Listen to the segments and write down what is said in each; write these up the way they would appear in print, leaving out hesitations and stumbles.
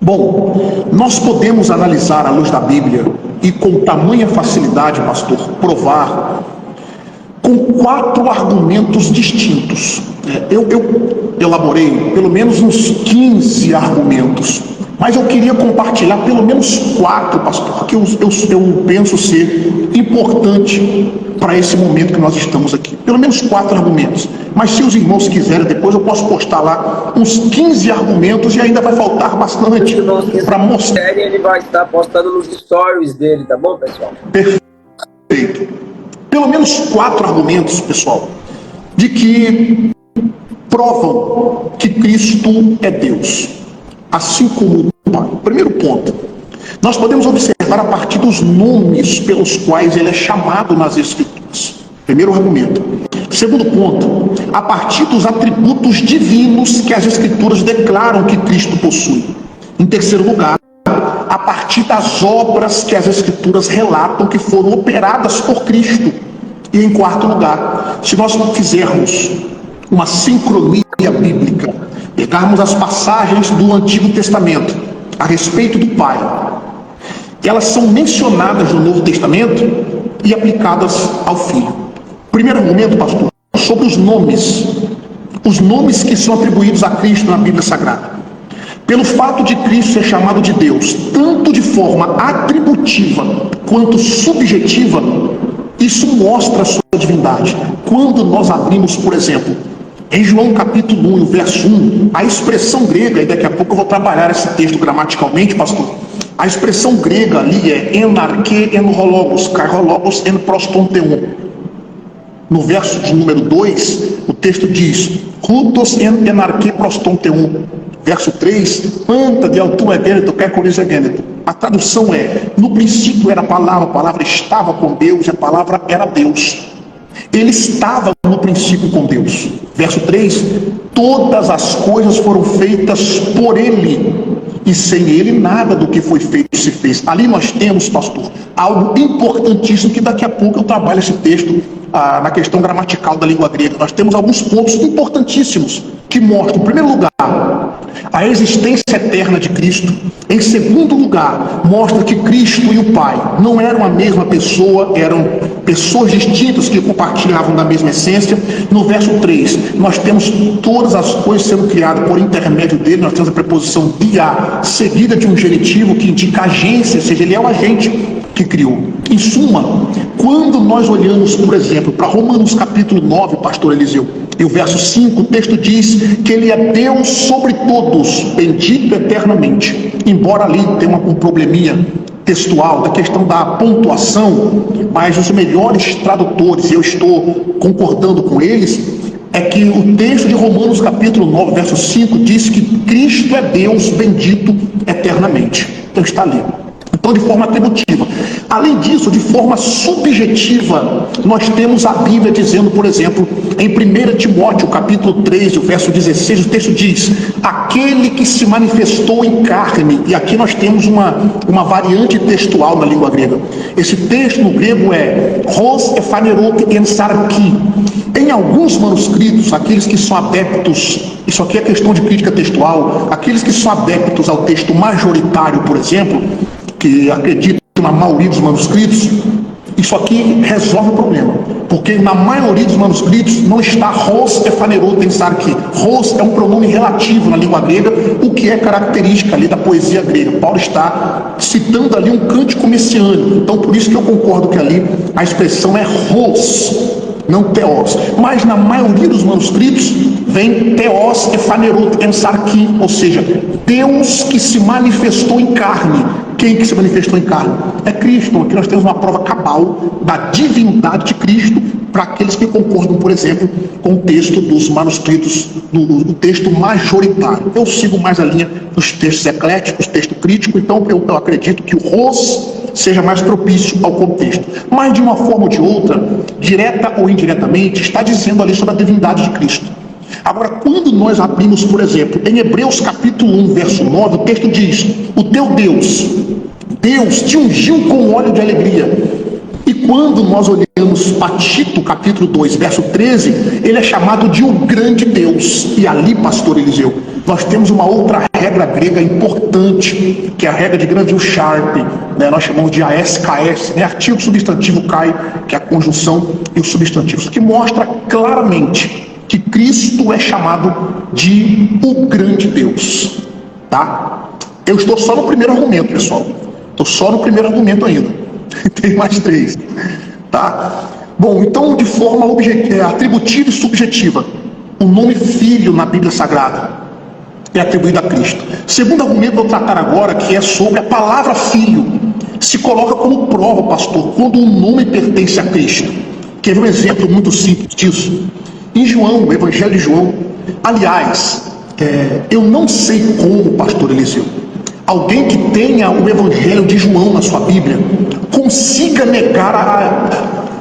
Bom, nós podemos analisar à luz da Bíblia e com tamanha facilidade, pastor, provar com 4 argumentos distintos. Eu elaborei pelo menos uns 15 argumentos, mas eu queria compartilhar pelo menos 4, pastor, que eu penso ser importante para esse momento que nós estamos aqui. Pelo menos 4 argumentos. Mas se os irmãos quiserem, depois eu posso postar lá uns 15 argumentos e ainda vai faltar bastante para mostrar. Ele vai estar postando nos stories dele, tá bom, pessoal? Perfeito. Pelo menos 4 argumentos, pessoal, de que provam que Cristo é Deus, assim como o Pai. Primeiro ponto, nós podemos observar a partir dos nomes pelos quais ele é chamado nas Escrituras. Primeiro argumento. Segundo ponto, a partir dos atributos divinos que as Escrituras declaram que Cristo possui. Em terceiro lugar, a partir das obras que as Escrituras relatam que foram operadas por Cristo. E em quarto lugar, se nós não fizermos uma sincronia bíblica, pegarmos as passagens do Antigo Testamento a respeito do Pai, elas são mencionadas no Novo Testamento e aplicadas ao Filho. Primeiro argumento, pastor, sobre os nomes que são atribuídos a Cristo na Bíblia Sagrada. Pelo fato de Cristo ser chamado de Deus, tanto de forma atributiva quanto subjetiva, isso mostra a sua divindade. Quando nós abrimos, por exemplo, em João capítulo 1, verso 1, a expressão grega, e daqui a pouco eu vou trabalhar esse texto gramaticalmente, pastor, a expressão grega ali é enarque en hologos, kai hologos en prostonteon. No verso de número 2, o texto diz, rutos en enarque prostonteon. Verso 3, anta de altura gênito, quer coisa gênito. A tradução é, no princípio era a palavra estava com Deus, e a palavra era Deus. Ele estava no princípio com Deus. Verso 3, todas as coisas foram feitas por ele, e sem ele nada do que foi feito se fez. Ali nós temos, pastor, algo importantíssimo, que daqui a pouco eu trabalho esse texto na questão gramatical da língua grega. Nós temos alguns pontos importantíssimos que mostram, em primeiro lugar, a existência eterna de Cristo. Em segundo lugar, mostra que Cristo e o Pai não eram a mesma pessoa, eram pessoas distintas que compartilhavam da mesma essência. No verso 3, nós temos todas as coisas sendo criadas por intermédio dele. Nós temos a preposição dia, seguida de um genitivo que indica agência, ou seja, ele é o agente que criou. Em suma, quando nós olhamos, por exemplo, para Romanos capítulo 9, pastor Eliseu, e o verso 5, o texto diz que ele é Deus sobre todos, bendito eternamente. Embora ali tenha um probleminha textual, da questão da pontuação, mas os melhores tradutores, e eu estou concordando com eles, é que o texto de Romanos capítulo 9, verso 5, diz que Cristo é Deus bendito eternamente. Então está ali. Então, de forma atributiva. Além disso, de forma subjetiva, nós temos a Bíblia dizendo, por exemplo, em 1 Timóteo, capítulo 3, o verso 16, o texto diz, aquele que se manifestou em carne, e aqui nós temos uma variante textual na língua grega. Esse texto no grego é Hos ephanerot en sarki. Em alguns manuscritos, aqueles que são adeptos, isso aqui é questão de crítica textual, aqueles que são adeptos ao texto majoritário, por exemplo, que acredito na maioria dos manuscritos, isso aqui resolve o problema, porque na maioria dos manuscritos não está Hos ephanerot en sarki. Hos é um pronome relativo na língua grega, o que é característica ali da poesia grega. Paulo está citando ali um cântico messiânico, então por isso que eu concordo que ali a expressão é Hos, não Theos. Mas na maioria dos manuscritos vem Theos ephanerot en sarki, ou seja, Deus que se manifestou em carne. Quem que se manifestou em carne? É Cristo. Aqui nós temos uma prova cabal da divindade de Cristo para aqueles que concordam, por exemplo, com o texto dos manuscritos, do texto majoritário. Eu sigo mais a linha dos textos ecléticos, texto crítico, então eu acredito que o Hos seja mais propício ao contexto. Mas de uma forma ou de outra, direta ou indiretamente, está dizendo ali sobre a divindade de Cristo. Agora, quando nós abrimos, por exemplo, em Hebreus capítulo 1, verso 9, o texto diz, o teu Deus te ungiu com óleo de alegria. E quando nós olhamos para Tito capítulo 2, verso 13, ele é chamado de o grande Deus. E ali, pastor Eliseu, nós temos uma outra regra grega importante, que é a regra de Granville-Sharp, né? Nós chamamos de ASKS, né? Artigo, substantivo, cai, que é a conjunção e os substantivos, que mostra claramente que Cristo é chamado de o grande Deus, tá? Eu estou só no primeiro argumento, pessoal. Estou só no primeiro argumento ainda. Tem mais 3, tá? Bom, então, de forma atributiva e subjetiva, o nome Filho na Bíblia Sagrada é atribuído a Cristo. Segundo argumento, vou tratar agora, que é sobre a palavra Filho. Se coloca como prova, pastor, quando um nome pertence a Cristo. Quer ver um exemplo muito simples disso? Em João, o Evangelho de João, aliás, eu não sei como, pastor Eliseu, alguém que tenha o Evangelho de João na sua Bíblia consiga negar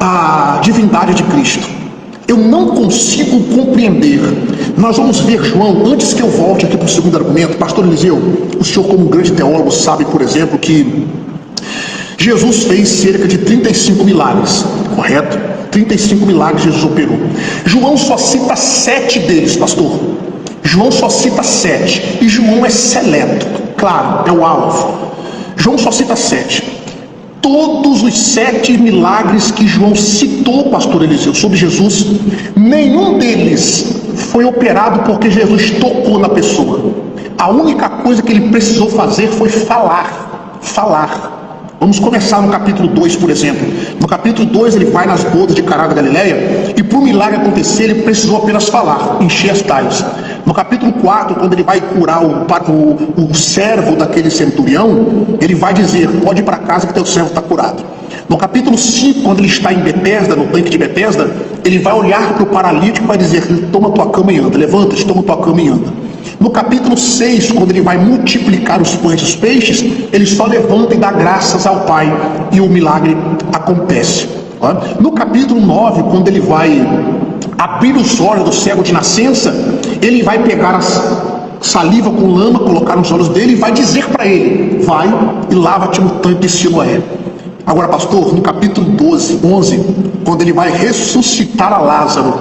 a divindade de Cristo. Eu não consigo compreender. Nós vamos ver, João, antes que eu volte aqui para o segundo argumento, pastor Eliseu, o senhor como um grande teólogo sabe, por exemplo, que Jesus fez cerca de 35 milagres, correto? 35 milagres Jesus operou. João só cita 7 deles, pastor. João só cita 7. E João é seleto, claro, é o alvo. João só cita 7. Todos os 7 milagres que João citou, pastor Eliseu, sobre Jesus, nenhum deles foi operado porque Jesus tocou na pessoa. A única coisa que ele precisou fazer foi falar. Vamos começar no capítulo 2, por exemplo. No capítulo 2 ele vai nas bodas de Caná da Galileia e para o milagre acontecer ele precisou apenas falar, encher as talhas. No capítulo 4, quando ele vai curar o servo daquele centurião, ele vai dizer, pode ir para casa que teu servo está curado. No capítulo 5, quando ele está em Betesda, no tanque de Betesda, ele vai olhar para o paralítico e vai dizer, toma tua cama e anda, levanta-te, toma tua cama e anda. No capítulo 6, quando ele vai multiplicar os pães e os peixes, ele só levanta e dá graças ao Pai e o milagre acontece. No capítulo 9, quando ele vai abrir os olhos do cego de nascença, ele vai pegar a saliva com lama, colocar nos olhos dele e vai dizer para ele, vai e lava-te no tanque de Siloé. Agora, pastor, no capítulo 11, quando ele vai ressuscitar a Lázaro,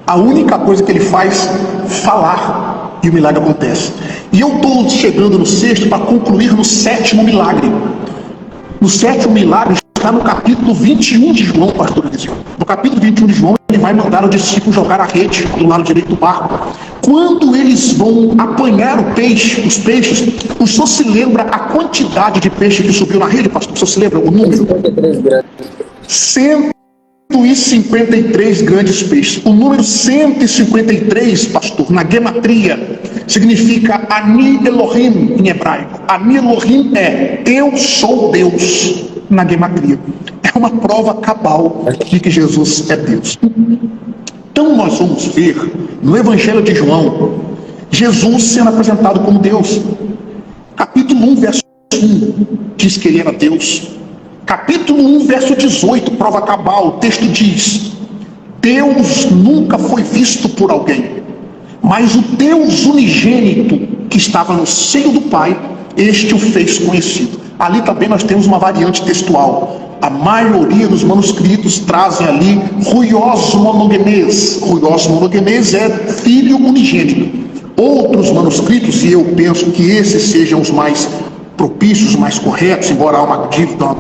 a única coisa que ele faz é falar e o milagre acontece. E eu estou chegando no 6º para concluir no 7º milagre. No 7º milagre está no capítulo 21 de João, pastor Eliseu. No capítulo 21 de João, ele vai mandar o discípulo jogar a rede do lado direito do barco. Quando eles vão apanhar os peixes, o senhor se lembra a quantidade de peixe que subiu na rede, pastor? O senhor se lembra o número? 153 grandes peixes. O número 153, pastor, na gematria, significa Ani Elohim em hebraico. Ani Elohim é eu sou Deus na gematria. É uma prova cabal de que Jesus é Deus. Então nós vamos ver no Evangelho de João Jesus sendo apresentado como Deus. Capítulo 1, verso 1 diz que ele era Deus. Capítulo 1, verso 18, prova cabal, o texto diz: Deus nunca foi visto por alguém, mas o Deus unigênito que estava no seio do Pai, este o fez conhecido. Ali também nós temos uma variante textual. A maioria dos manuscritos trazem ali Ruios monogenes. Ruios monogenes é filho unigênito. Outros manuscritos, e eu penso que esses sejam os mais propícios, mais corretos, embora há uma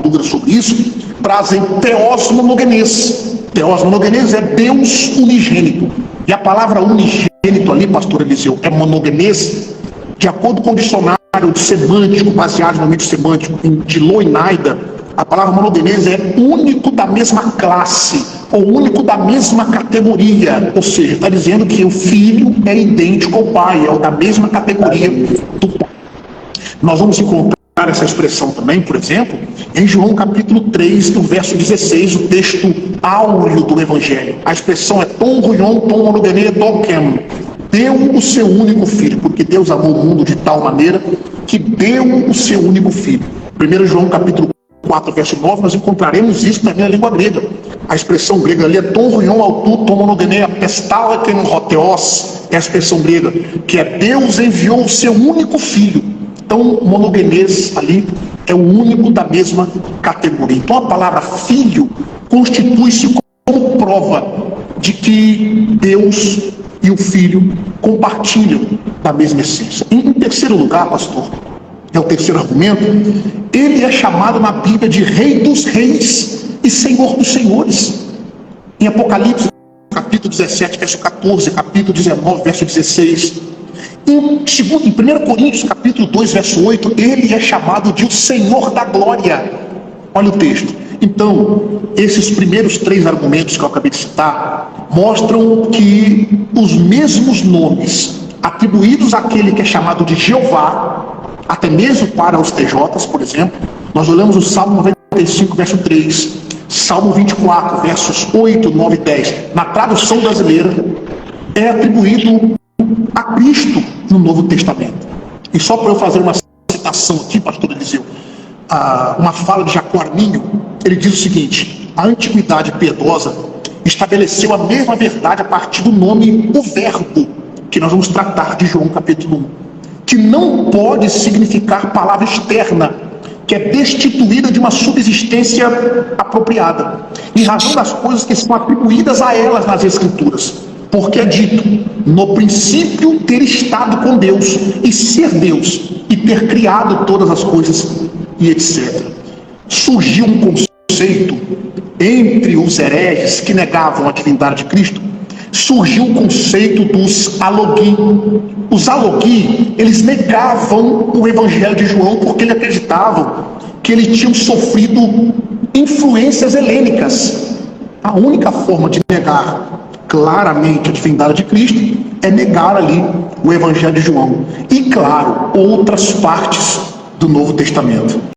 dúvida sobre isso, trazem Theos monogenes. Theos monogenes é Deus unigênito. E a palavra unigênito ali, pastor Eliseu, é monogenes, de acordo com o dicionário semântico, baseado no mito semântico de Loinaida, a palavra monogenes é único da mesma classe, ou único da mesma categoria, ou seja, está dizendo que o filho é idêntico ao pai, é o da mesma categoria do pai. Nós vamos encontrar essa expressão também, por exemplo, em João capítulo 3, no verso 16, o texto áureo do Evangelho. A expressão é tom ruion, tom monogenes, dokem. Deu o seu único filho, porque Deus amou o mundo de tal maneira que deu o seu único filho. 1 João capítulo 4, verso 9, nós encontraremos isso também na língua grega. A expressão grega ali é tom ruion autu, tom monogenes, apestalaken hoteos, é a expressão grega, que é Deus enviou o seu único filho. Então, monogenes ali é o único da mesma categoria. Então, a palavra filho constitui-se como prova de que Deus e o Filho compartilham da mesma essência. Em terceiro lugar, pastor, é o terceiro argumento, ele é chamado na Bíblia de Rei dos Reis e Senhor dos Senhores. Em Apocalipse, capítulo 17, verso 14, capítulo 19, verso 16. Em 1 Coríntios, capítulo 2, verso 8, ele é chamado de o Senhor da Glória. Olha o texto. Então, esses primeiros três argumentos que eu acabei de citar mostram que os mesmos nomes atribuídos àquele que é chamado de Jeová, até mesmo para os TJs, por exemplo, nós olhamos o Salmo 95, verso 3, Salmo 24, versos 8, 9 e 10, na tradução brasileira, é atribuído a Cristo no Novo Testamento. E só para eu fazer uma citação aqui, pastor Eliseu, uma fala de Jacó Arminio, ele diz o seguinte: a antiguidade piedosa estabeleceu a mesma verdade a partir do nome o Verbo, que nós vamos tratar de João capítulo 1, que não pode significar palavra externa, que é destituída de uma subsistência apropriada, em razão das coisas que são atribuídas a elas nas Escrituras. Porque é dito, no princípio ter estado com Deus, e ser Deus, e ter criado todas as coisas, e etc. Surgiu um conceito entre os hereges que negavam a divindade de Cristo, surgiu o conceito dos alogui. Os alogui, eles negavam o evangelho de João porque eles acreditavam que eles tinham sofrido influências helênicas. A única forma de negar claramente a divindade de Cristo é negar ali o evangelho de João e, claro, outras partes do Novo Testamento.